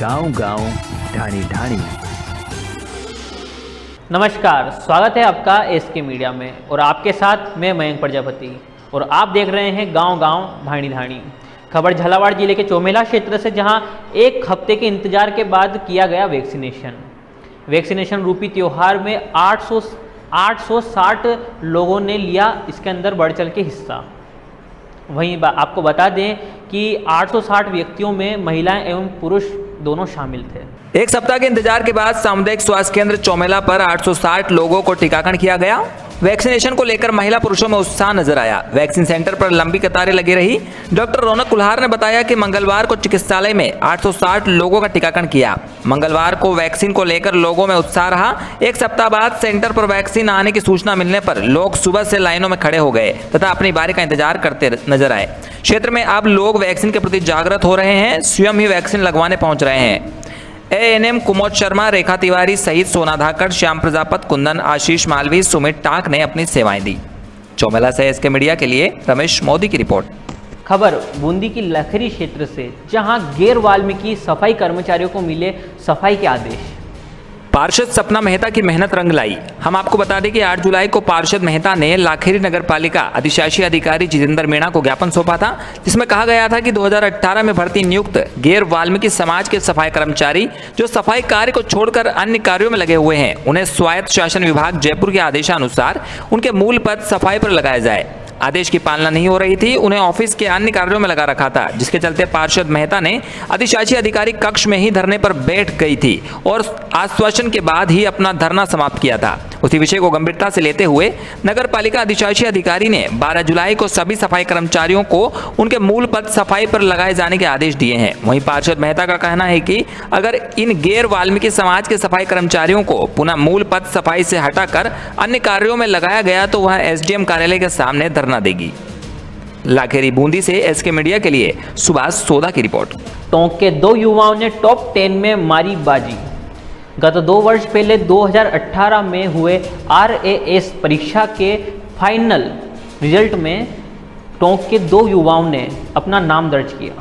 गांव-गांव, ढाणी-ढाणी। नमस्कार, स्वागत है आपका एसके मीडिया में और आपके साथ मैं मयंक प्रजापति और आप देख रहे हैं गांव-गांव, ढाणी-ढाणी। खबर झालावाड़ जिले के चोमेला क्षेत्र से, जहां एक हफ्ते के इंतजार के बाद किया गया वैक्सीनेशन रूपी त्योहार में 860 लोगों ने लिया इसके अंदर बढ़ चढ़ के हिस्सा। वहीं आपको बता दें कि 860 व्यक्तियों में महिलाएं एवं पुरुष दोनों शामिल थे। एक सप्ताह के इंतजार के बाद सामुदायिक स्वास्थ्य केंद्र चोमेला पर 860 लोगों को टीकाकरण किया गया। वैक्सीनेशन को लेकर महिला पुरुषों में उत्साह नजर आया। वैक्सीन सेंटर पर लंबी कतारें लगी रही। डॉक्टर रौनक कुल्हार ने बताया कि मंगलवार को चिकित्सालय में 860 लोगों का टीकाकरण किया। मंगलवार को वैक्सीन को लेकर लोगों में उत्साह रहा। एक सप्ताह बाद सेंटर पर वैक्सीन आने की सूचना मिलने पर लोग सुबह से लाइनों में खड़े हो गए तथा अपनी बारी का इंतजार करते नजर आए। क्षेत्र में अब लोग वैक्सीन के प्रति जागृत हो रहे हैं, स्वयं ही वैक्सीन लगवाने पहुंच रहे हैं। एएनएम कुमोद शर्मा, रेखा तिवारी सहित सोना धाकड़, श्याम प्रजापत, कुंदन, आशीष मालवी, सुमित टाक ने अपनी सेवाएं दी। चोमेला से एसके मीडिया के लिए रमेश मोदी की रिपोर्ट। खबर बूंदी की लखरी क्षेत्र से, जहां गैर वाल्मीकि सफाई कर्मचारियों को मिले सफाई के आदेश। पार्षद सपना मेहता की मेहनत रंग लाई। हम आपको बता दें कि 8 जुलाई को पार्षद मेहता ने लाखेरी नगर पालिका अधिशासी अधिकारी जितेंद्र मीणा को ज्ञापन सौंपा था, जिसमें कहा गया था कि 2018 में भर्ती नियुक्त गैर वाल्मीकि समाज के सफाई कर्मचारी जो सफाई कार्य को छोड़कर अन्य कार्यों में लगे हुए हैं, उन्हें स्वायत्त शासन विभाग जयपुर के आदेशानुसार उनके मूल पद सफाई पर लगाया जाए। आदेश की पालना नहीं हो रही थी, उन्हें ऑफिस के अन्य कार्यों में लगा रखा था, जिसके चलते पार्षद मेहता ने अधिशासी अधिकारी कक्ष में ही धरने पर बैठ गई थी और आश्वासन के बाद ही अपना धरना समाप्त किया था। उसी विषय को गंभीरता से लेते हुए नगर पालिका अधिशासी अधिकारी ने 12 जुलाई को सभी सफाई कर्मचारियों को उनके मूल पद सफाई पर लगाए जाने के आदेश दिए हैं। वहीं पार्षद मेहता का कहना है कि अगर इन गैर वाल्मीकि समाज के सफाई कर्मचारियों को पुनः मूल पद सफाई से हटाकर अन्य कार्यों में लगाया गया तो वह एसडीएम कार्यालय के सामने धरना देगी। लाखेरी बूंदी से एसके मीडिया के लिए सुभाष सोदा की रिपोर्ट। टोंक के 2 युवाओं ने टॉप 10 में मारी बाजी। गत 2 वर्ष पहले 2018 में हुए RAS परीक्षा के फाइनल रिजल्ट में टोंक के 2 युवाओं ने अपना नाम दर्ज किया।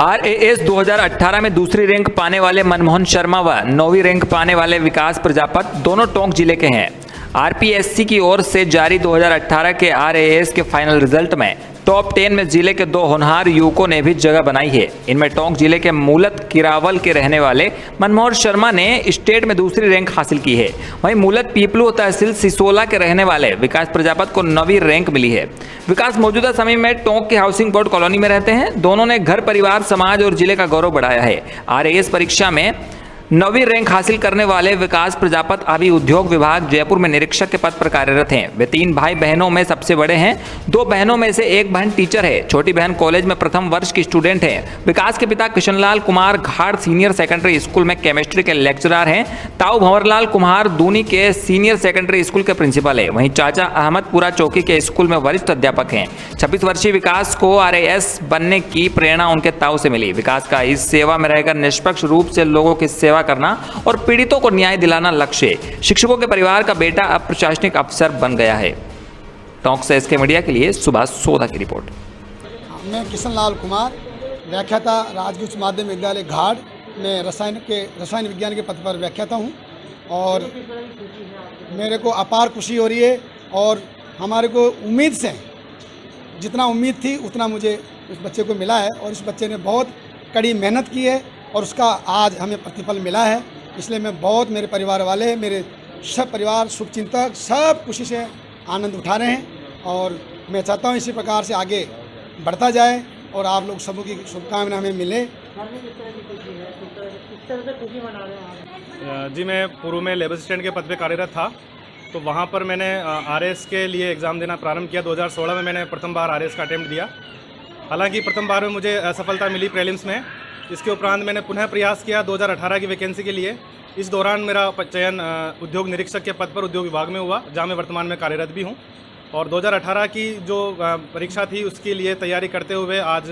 RAS 2018 में दूसरी रैंक पाने वाले मनमोहन शर्मा व 9वीं रैंक पाने वाले विकास प्रजापत दोनों टोंक जिले के हैं। RPSC की ओर से जारी 2018 के RAS के फाइनल रिजल्ट में टॉप 10 में जिले के 2 होनहार युवकों ने भी जगह बनाई है। इनमें टोंक जिले के मूलत किरावल के रहने वाले मनमोहन शर्मा ने स्टेट में दूसरी रैंक हासिल की है। वहीं मूलत पीपलू तहसील सिसोला के रहने वाले विकास प्रजापत को 9वीं रैंक मिली है। विकास मौजूदा समय में टोंक के हाउसिंग बोर्ड कॉलोनी में रहते हैं। दोनों ने घर परिवार, समाज और जिले का गौरव बढ़ाया है। RAS परीक्षा में 9वीं रैंक हासिल करने वाले विकास प्रजापत अभी उद्योग विभाग जयपुर में निरीक्षक के पद पर कार्यरत हैं। वे 3 भाई बहनों में सबसे बड़े हैं। 2 बहनों में से एक बहन टीचर है। छोटी बहन कॉलेज में प्रथम वर्ष की स्टूडेंट है। विकास के पिता किशनलाल कुमार घाट सीनियर सेकेंडरी स्कूल में केमिस्ट्री के लेक्चरर हैं। ताऊ भंवरलाल कुमार दूनी के सीनियर सेकेंडरी स्कूल के प्रिंसिपल है। वहीं चाचा अहमदपुरा चौकी के स्कूल में वरिष्ठ अध्यापक हैं। 26 वर्षीय विकास को RAS बनने की प्रेरणा उनके ताऊ से मिली। विकास का इस सेवा में रहकर निष्पक्ष रूप से लोगों की सेवा करना और पीड़ितों को न्याय दिलाना लक्ष्य है। शिक्षकों के परिवार का बेटा अब प्रशासनिक अफसर बन गया है। टोंक से एसके मीडिया के लिए सुभाष सोदा की रिपोर्ट। मैं किशनलाल कुमार, व्याख्याता राजकीय उच्च माध्यमिक विद्यालय घाट में रसायन विज्ञान के पद पर व्याख्याता हूँ और मेरे को अपार खुशी हो रही है और हमारे को उम्मीद से जितना उम्मीद थी उतना मुझे उस बच्चे को मिला है और इस बच्चे ने बहुत कड़ी मेहनत की है और उसका आज हमें प्रतिफल मिला है। इसलिए मैं बहुत, मेरे परिवार वाले, मेरे सब परिवार, शुभचिंतक सब खुशी से आनंद उठा रहे हैं और मैं चाहता हूँ इसी प्रकार से आगे बढ़ता जाए और आप लोग सबों की शुभकामना हमें मिले। जी, मैं पूर्व में लेबर असिस्टेंट के पद पे कार्यरत था, तो वहाँ पर मैंने RAS के लिए एग्ज़ाम देना प्रारंभ किया। 2016 में मैंने प्रथम बार RAS का अटेम्प्ट दिया। हालांकि प्रथम बार में मुझे असफलता मिली प्रीलिम्स में। इसके उपरांत मैंने पुनः प्रयास किया 2018 की वैकेंसी के लिए। इस दौरान मेरा चयन उद्योग निरीक्षक के पद पर उद्योग विभाग में हुआ, जहाँ मैं वर्तमान में कार्यरत भी हूँ। और 2018 की जो परीक्षा थी उसके लिए तैयारी करते हुए आज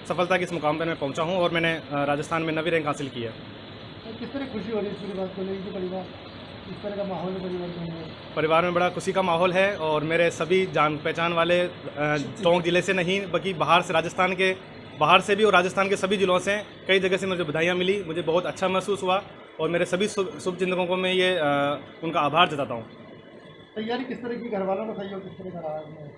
सफलता के इस मुकाम पर मैं पहुँचा हूँ और मैंने राजस्थान में 9वीं रैंक हासिल की है। किस तरह खुशी हो रही है इस बात को लेकर? परिवार इस तरह का माहौल परिवर्तन है? परिवार में बड़ा खुशी का माहौल है और मेरे सभी जान पहचान वाले टोंक जिले से नहीं बल्कि बाहर से राजस्थान के बाहर से भी और राजस्थान के सभी जिलों से कई जगह से मुझे बधाइयाँ मिली। मुझे बहुत अच्छा महसूस हुआ और मेरे सभी शुभचिंतकों को मैं ये उनका आभार जताता हूँ। तैयारी किस तरह की, घर वालों का सहयोग किस तरह का रहा है?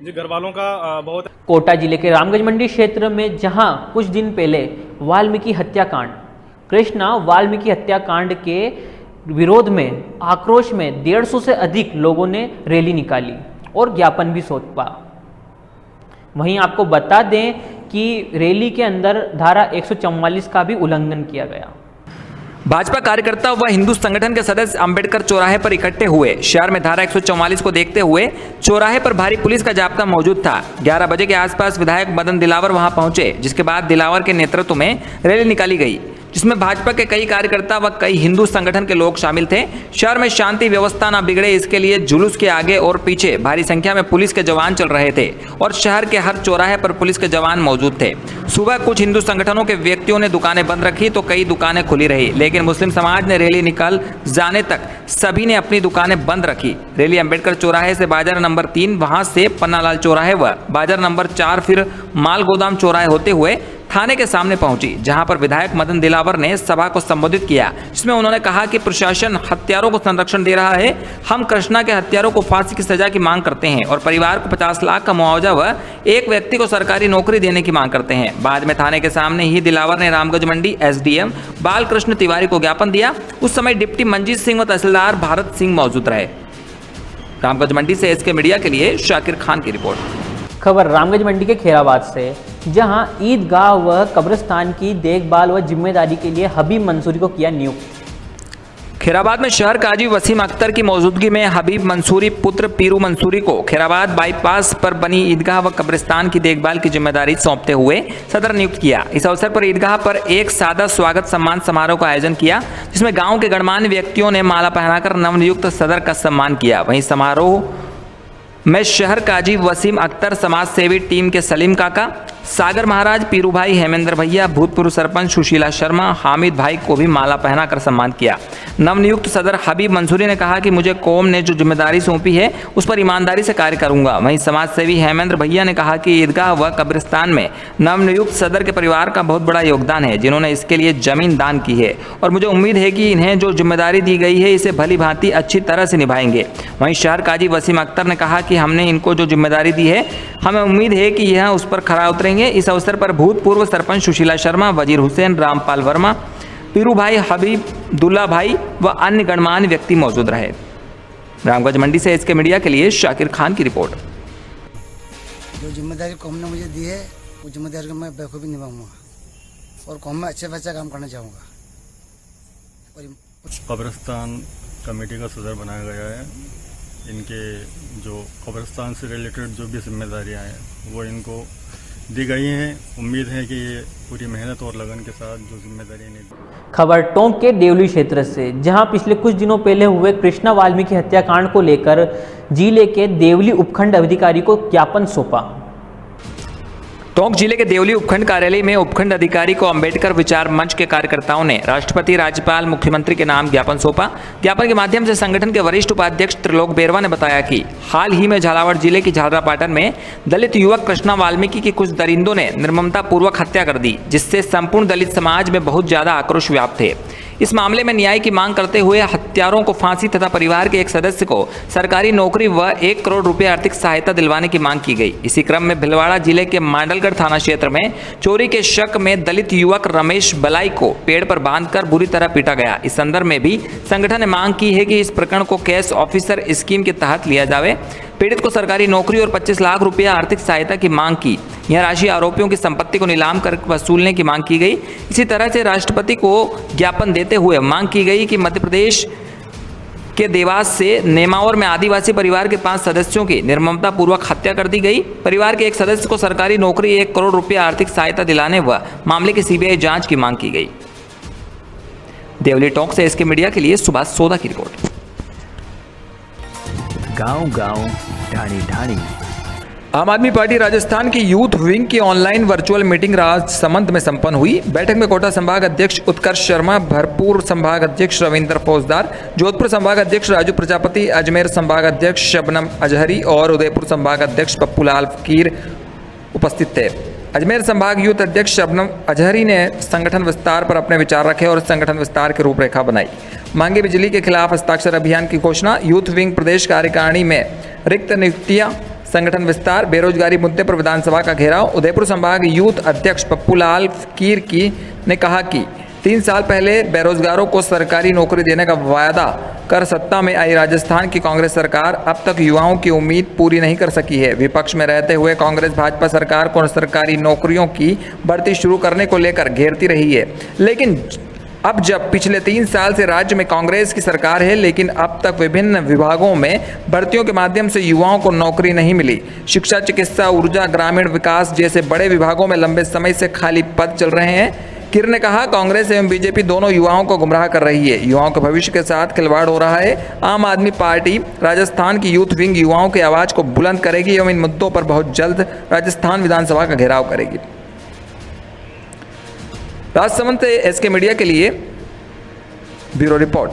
जी, घर वालों का बहुत। कोटा जिले के रामगंज मंडी क्षेत्र में जहां कुछ दिन पहले वाल्मीकि हत्याकांड, कृष्णा वाल्मीकि हत्याकांड के विरोध में, आक्रोश में 150 से अधिक लोगों ने रैली निकाली और ज्ञापन भी सौंपा। वहीं आपको बता दें कि रैली के अंदर धारा 144 का भी उल्लंघन किया गया। भाजपा कार्यकर्ता व हिंदू संगठन के सदस्य अंबेडकर चौराहे पर इकट्ठे हुए। शहर में धारा 144 को देखते हुए चौराहे पर भारी पुलिस का जाब्ता मौजूद था। 11 बजे के आसपास विधायक मदन दिलावर वहां पहुंचे, जिसके बाद दिलावर के नेतृत्व में रैली निकाली गई, जिसमें भाजपा के कई कार्यकर्ता व कई हिंदू संगठन के लोग शामिल थे। शहर में शांति व्यवस्था न बिगड़े, इसके लिए जुलूस के आगे और पीछे भारी संख्या में पुलिस के जवान चल रहे थे और शहर के हर चौराहे पर पुलिस के जवान मौजूद थे। सुबह कुछ हिंदू संगठनों के व्यक्तियों ने दुकानें बंद रखी तो कई दुकानें खुली रही, लेकिन मुस्लिम समाज ने रैली निकल जाने तक सभी ने अपनी दुकानें बंद रखी। रैली अंबेडकर चौराहे से बाजार नंबर 3, वहां से पन्नालाल चौराहे व बाजार नंबर 4, फिर माल गोदाम चौराहे होते हुए थाने के सामने पहुंची, जहां पर विधायक मदन दिलावर ने सभा को संबोधित किया, जिसमें उन्होंने कहा कि प्रशासन हत्यारों को संरक्षण दे रहा है। हम कृष्णा के हत्यारों को फांसी की सजा की मांग करते हैं और परिवार को 50 लाख का मुआवजा व एक व्यक्ति को सरकारी नौकरी देने की मांग करते हैं। बाद में थाने के सामने ही दिलावर ने रामगंज मंडी एसडीएम बालकृष्ण तिवारी को ज्ञापन दिया। उस समय डिप्टी मंजीत सिंह व तहसीलदार भारत सिंह मौजूद रहे। रामगंज मंडी से एसके मीडिया के लिए शाकिर खान की रिपोर्ट। खबर रामगंज मंडी के खेराबाद से, जहां ईदगाह व कब्रिस्तान की देखभाल व जिम्मेदारी के लिए हबीब मंसूरी को किया नियुक्त। खेराबाद में शहर काजी वसीम अख्तर की मौजूदगी में हबीब मंसूरी पुत्र पीरू मंसूरी को खेराबाद बाईपास पर बनी ईदगाह व कब्रिस्तान की देखभाल की जिम्मेदारी सौंपते हुए सदर नियुक्त किया। इस अवसर पर ईदगाह पर एक सादा स्वागत सम्मान समारोह का आयोजन किया, जिसमें गांव के गणमान्य व्यक्तियों ने माला पहनाकर नवनियुक्त सदर का सम्मान किया। वहीं समारोह में शहर काजी वसीम अख्तर, समाज सेवी टीम के सलीम काका, सागर महाराज, पीरू भाई, हेमेंद्र भैया, भूतपूर्व सरपंच सुशीला शर्मा, हामिद भाई को भी माला पहनाकर सम्मान किया। नवनियुक्त सदर हबीब मंसूरी ने कहा कि मुझे कौम ने जो जिम्मेदारी सौंपी है उस पर ईमानदारी से कार्य करूंगा। वहीं समाज सेवी हेमेंद्र भैया ने कहा कि ईदगाह व कब्रिस्तान में नवनियुक्त सदर के परिवार का बहुत बड़ा योगदान है, जिन्होंने इसके लिए जमीन दान की है और मुझे उम्मीद है कि इन्हें जो जिम्मेदारी दी गई है इसे भली भांति अच्छी तरह से निभाएंगे। वहीं शहर काजी वसीम अख्तर ने कहा कि हमने इनको जो जिम्मेदारी दी है हमें उम्मीद है कि यह उस पर खरा उतरेंगे। इस अवसर पर भूतपूर्व सरपंच सुशीला शर्मा, वजीर हुसैन, रामपाल वर्मा, पीरू भाई, हबीब दुल्ला भाई व अन्य गणमान्य व्यक्ति मौजूद रहे। रामगंज मंडी से एसके मीडिया के लिए शाकिर खान की रिपोर्ट। जो जिम्मेदारी कौम ने मुझे दी है वो जिम्मेदारी को मैं बखूबी निभाऊंगा और कौम में अच्छे से अच्छा काम करना चाहूँगा। कब्रिस्तान कमेटी का सदर बनाया गया है। इनके जो कब्रिस्तान से रिलेटेड जो भी जिम्मेदारियां हैं वो इनको दी गई हैं। उम्मीद है कि ये पूरी मेहनत और लगन के साथ जो जिम्मेदारी इन्हें। खबर टोंक के देवली क्षेत्र से, जहां पिछले कुछ दिनों पहले हुए कृष्णा वाल्मीकि हत्याकांड को लेकर जिले के देवली उपखंड अधिकारी को ज्ञापन सौंपा। टोंक जिले के देवली उपखंड कार्यालय में उपखंड अधिकारी को अंबेडकर विचार मंच के कार्यकर्ताओं ने राष्ट्रपति, राज्यपाल, मुख्यमंत्री के नाम ज्ञापन सौंपा। ज्ञापन के माध्यम से संगठन के वरिष्ठ उपाध्यक्ष त्रिलोक बेरवा ने बताया कि हाल ही में झालावाड़ जिले की झालरापाटन में दलित युवक कृष्णा वाल्मीकि की कुछ दरिंदों ने निर्ममतापूर्वक हत्या कर दी, जिससे संपूर्ण दलित समाज में बहुत ज्यादा आक्रोश व्याप्त थे। इस मामले में न्याय की मांग करते हुए हत्यारों को फांसी तथा परिवार के एक सदस्य को सरकारी नौकरी व 1 करोड़ रुपए आर्थिक सहायता दिलवाने की मांग की गई। इसी क्रम में भिलवाड़ा जिले के मांडलगढ़ थाना क्षेत्र में चोरी के शक में दलित युवक रमेश बलाई को पेड़ पर बांधकर बुरी तरह पीटा गया। इस संदर्भ में भी संगठन ने मांग की है कि इस प्रकरण को कैश ऑफिसर स्कीम के तहत लिया जावे। पीड़ित को सरकारी नौकरी और 25 लाख रुपया आर्थिक सहायता की मांग की। यह राशि आरोपियों की संपत्ति को नीलाम कर वसूलने की मांग की गई। इसी तरह से राष्ट्रपति को ज्ञापन देते हुए मांग की गई कि मध्य प्रदेश के देवास से नेमावर में आदिवासी परिवार के 5 सदस्यों की निर्ममतापूर्वक हत्या कर दी गई। परिवार के एक सदस्य को सरकारी नौकरी 1 करोड़ रुपया आर्थिक सहायता दिलाने व मामले की सीबीआई जांच की मांग की गई। देवली टोंक से एसके मीडिया के लिए सुभाष सोदा की रिपोर्ट। गांव-गांव, ढाणी-ढाणी। आम आदमी पार्टी राजस्थान की यूथ विंग की ऑनलाइन वर्चुअल मीटिंग राजसमंद में संपन्न हुई। बैठक में कोटा संभाग अध्यक्ष उत्कर्ष शर्मा, भरपूर संभाग अध्यक्ष रविंद्र फौजदार, जोधपुर संभाग अध्यक्ष राजू प्रजापति, अजमेर संभाग अध्यक्ष शबनम अजहरी और उदयपुर संभाग अध्यक्ष पप्पू लाल फकीर उपस्थित थे। अजमेर संभाग यूथ अध्यक्ष शबनम अजहरी ने संगठन विस्तार पर अपने विचार रखे और संगठन विस्तार की रूपरेखा बनाई। मांगे बिजली के खिलाफ हस्ताक्षर अभियान की घोषणा, यूथ विंग प्रदेश कार्यकारिणी में रिक्त नियुक्तियां, संगठन विस्तार, बेरोजगारी मुद्दे पर विधानसभा का घेराव। उदयपुर संभाग यूथ अध्यक्ष पप्पूलाल फकीर की ने कहा कि 3 साल पहले बेरोजगारों को सरकारी नौकरी देने का वायदा कर सत्ता में आई राजस्थान की कांग्रेस सरकार अब तक युवाओं की उम्मीद पूरी नहीं कर सकी है। विपक्ष में रहते हुए कांग्रेस भाजपा सरकार को सरकारी नौकरियों की भर्ती शुरू करने को लेकर घेरती रही है, लेकिन अब जब पिछले 3 साल से राज्य में कांग्रेस की सरकार है, लेकिन अब तक विभिन्न विभागों में भर्तियों के माध्यम से युवाओं को नौकरी नहीं मिली। शिक्षा, चिकित्सा, ऊर्जा, ग्रामीण विकास जैसे बड़े विभागों में लंबे समय से खाली पद चल रहे हैं। किर ने कहा, कांग्रेस एवं बीजेपी दोनों युवाओं को गुमराह कर रही है, युवाओं के भविष्य के साथ खिलवाड़ हो रहा है। आम आदमी पार्टी राजस्थान की यूथ विंग युवाओं की आवाज को बुलंद करेगी एवं इन मुद्दों पर बहुत जल्द राजस्थान विधानसभा का घेराव करेगी। राजसमंद से एसके मीडिया के लिए ब्यूरो रिपोर्ट।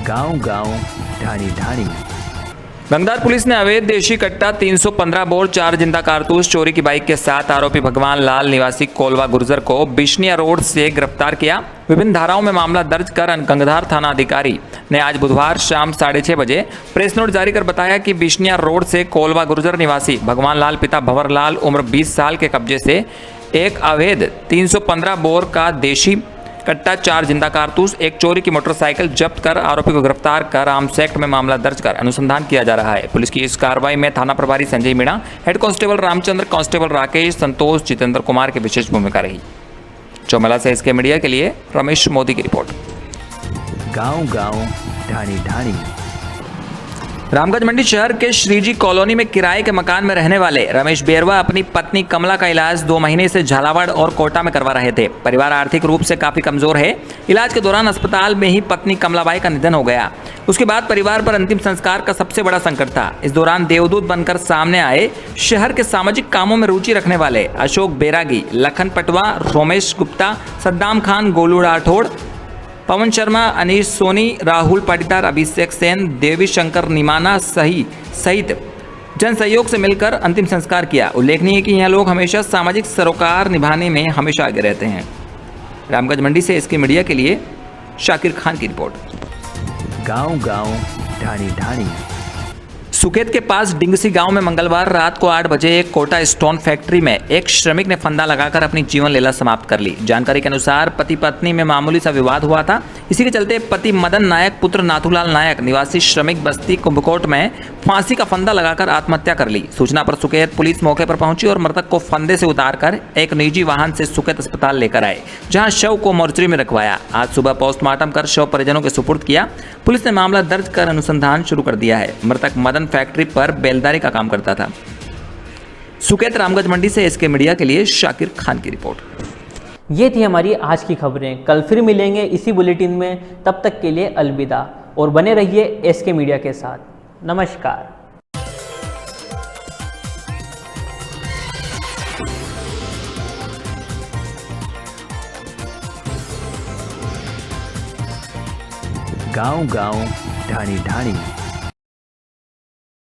गांव-गांव, ढाणी-ढाणी। गंगदार पुलिस ने अवैध देशी कट्टा 315 बोर 4 जिंदा कारतूस चोरी की बाइक के साथ आरोपी भगवान लाल निवासी कोलवा गुर्जर को बिश्निया रोड से गिरफ्तार किया। विभिन्न धाराओं में मामला दर्ज कर गंगधार थाना अधिकारी ने आज बुधवार शाम 6:30 बजे प्रेस नोट जारी कर बताया कि बिश्निया रोड से कोलवा गुर्जर निवासी भगवान लाल पिता भंवर लाल उम्र 20 साल के कब्जे से एक अवैध 315 बोर का देशी कट्टा, 4 जिंदा कारतूस, एक चोरी की मोटरसाइकिल जब्त कर आरोपी को गिरफ्तार कर आर्म्स एक्ट में मामला दर्ज कर अनुसंधान किया जा रहा है। पुलिस की इस कार्रवाई में थाना प्रभारी Sanjay Meena, head constable Ramchandra, constable Rakesh, Santosh, Jitendra Kumar की विशेष भूमिका रही। चौमेला से इसके मीडिया के लिए रमेश मोदी की रिपोर्ट। गांव-गांव, ढाणी-ढाणी। रामगंज मंडी शहर के श्रीजी कॉलोनी में किराए के मकान में रहने वाले रमेश बेरवा अपनी पत्नी कमला का इलाज 2 महीने से झालावाड़ और कोटा में करवा रहे थे। परिवार आर्थिक रूप से काफी कमजोर है। इलाज के दौरान अस्पताल में ही पत्नी कमलाबाई का निधन हो गया। उसके बाद परिवार पर अंतिम संस्कार का सबसे बड़ा संकट था। इस दौरान देवदूत बनकर सामने आए शहर के सामाजिक कामों में रुचि रखने वाले अशोक बैरागी, लखन पटवा, रोमेश गुप्ता, सद्दाम खान, गोलू राठौड़, पवन शर्मा, अनीश सोनी, राहुल पाटीदार, अभिषेक सेन, देवी शंकर निमाना सहित जन सहयोग से मिलकर अंतिम संस्कार किया। उल्लेखनीय है कि यह लोग हमेशा सामाजिक सरोकार निभाने में हमेशा आगे रहते हैं। रामगंज मंडी से इसके मीडिया के लिए शाकिर खान की रिपोर्ट। गांव-गांव, ढाणी-ढाणी। सुकेत के पास डिंगसी गांव में मंगलवार रात को 8 बजे एक कोटा स्टोन फैक्ट्री में एक श्रमिक ने फंदा लगाकर अपनी जीवन लीला समाप्त कर ली। जानकारी के अनुसार पति पत्नी में मामूली सा विवाद हुआ था। इसी के चलते पति मदन नायक पुत्र नाथूलाल नायक निवासी श्रमिक बस्ती कुंभकोट में फांसी का फंदा लगाकर आत्महत्या कर ली। सूचना पर सुकेत पुलिस मौके पर पहुंची और मृतक को फंदे से उतारकर एक निजी वाहन से सुकेत अस्पताल लेकर आए, जहां शव को मोर्चरी में रखवाया। आज सुबह पोस्टमार्टम कर शव परिजनों के सुपुर्द किया। पुलिस ने मामला दर्ज कर अनुसंधान शुरू कर दिया है। मृतक मदन फैक्ट्री पर बेलदारी का काम करता था। सुकेत रामगंज मंडी से इसके मीडिया के लिए शाकिर खान की रिपोर्ट। ये थी हमारी आज की खबरें। कल फिर मिलेंगे इसी बुलेटिन में। तब तक के लिए अलविदा और बने रहिए एसके मीडिया के साथ। नमस्कार। गांव-गांव, ढाणी-ढाणी।